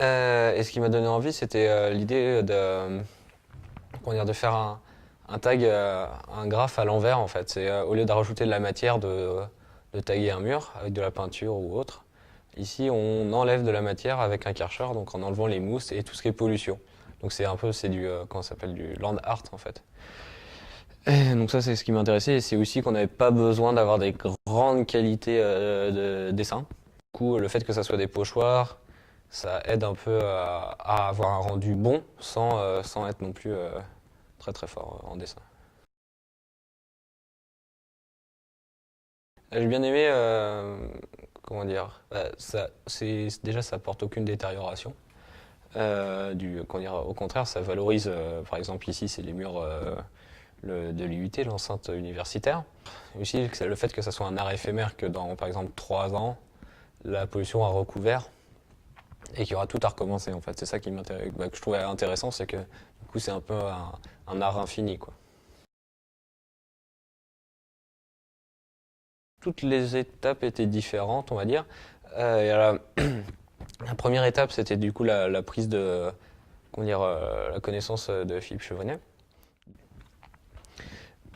Et ce qui m'a donné envie, c'était l'idée de faire un tag, un graphe à l'envers en fait. C'est au lieu de rajouter de la matière, de taguer un mur avec de la peinture ou autre. Ici, on enlève de la matière avec un Karcher, donc en enlevant les mousses et tout ce qui est pollution. Donc c'est du, comment ça s'appelle, du land art en fait. Et donc ça, c'est ce qui m'intéressait. Et c'est aussi qu'on n'avait pas besoin d'avoir des grandes qualités de dessin. Du coup, le fait que ça soit des pochoirs, ça aide un peu à avoir un rendu bon sans être non plus très très fort en dessin. J'ai bien aimé, comment dire, déjà ça apporte aucune détérioration. Comment dire, au contraire, ça valorise, par exemple ici c'est les murs de l'IUT, l'enceinte universitaire. Et aussi le fait que ça soit un art éphémère, que dans par exemple 3 ans, la pollution a recouvert et qu'il y aura tout à recommencer en fait. C'est ça que je trouvais intéressant, c'est que du coup c'est un peu un art infini quoi. Toutes les étapes étaient différentes, on va dire. Et la première étape, c'était du coup la prise de, comment dire, la connaissance de Philippe Chevonnet.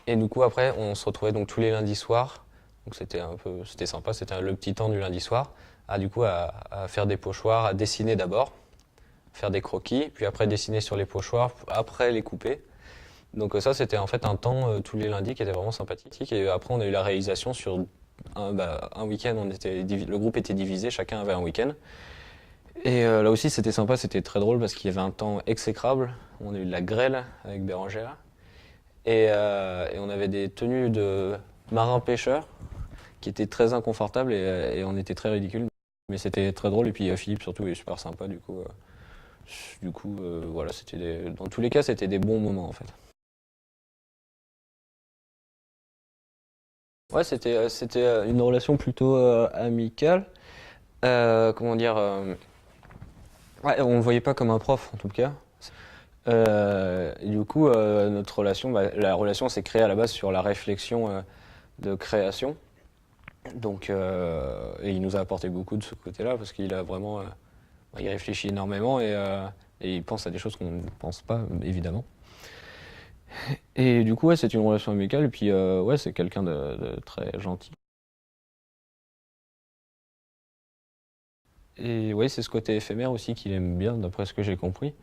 Et du coup, après, on se retrouvait donc tous les lundis soirs. Donc c'était sympa, c'était le petit temps du lundi soir, à faire des pochoirs, à dessiner d'abord, faire des croquis, puis après dessiner sur les pochoirs, après les couper. Donc ça, c'était en fait un temps tous les lundis qui était vraiment sympathique. Et après, on a eu la réalisation sur un week-end. Le groupe était divisé, chacun avait un week-end. Et là aussi, c'était sympa, c'était très drôle parce qu'il y avait un temps exécrable. On a eu de la grêle avec Bérangère. Et on avait des tenues de marins-pêcheurs qui étaient très inconfortables et on était très ridicules. Mais c'était très drôle. Et puis Philippe, surtout, est super sympa. Voilà, dans tous les cas, c'était des bons moments en fait. Ouais, c'était une relation plutôt amicale. Comment dire ouais, on le voyait pas comme un prof en tout cas. Et du coup, notre relation, la relation s'est créée à la base sur la réflexion de création. Donc, et il nous a apporté beaucoup de ce côté-là parce qu'il a vraiment, il réfléchit énormément et il pense à des choses qu'on ne pense pas évidemment. Et du coup, ouais, c'est une relation amicale. Et puis, ouais, c'est quelqu'un de très gentil. Et ouais, c'est ce côté éphémère aussi qu'il aime bien, d'après ce que j'ai compris.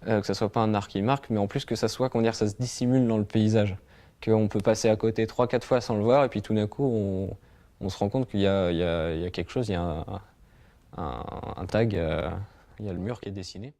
Que ça soit pas un art qui marque, mais en plus que ça soit, comment dire, ça se dissimule dans le paysage. Qu'on peut passer à côté 3, 4 fois sans le voir, et puis tout d'un coup, on se rend compte qu'il y a quelque chose, il y a un tag, il y a le mur qui est dessiné.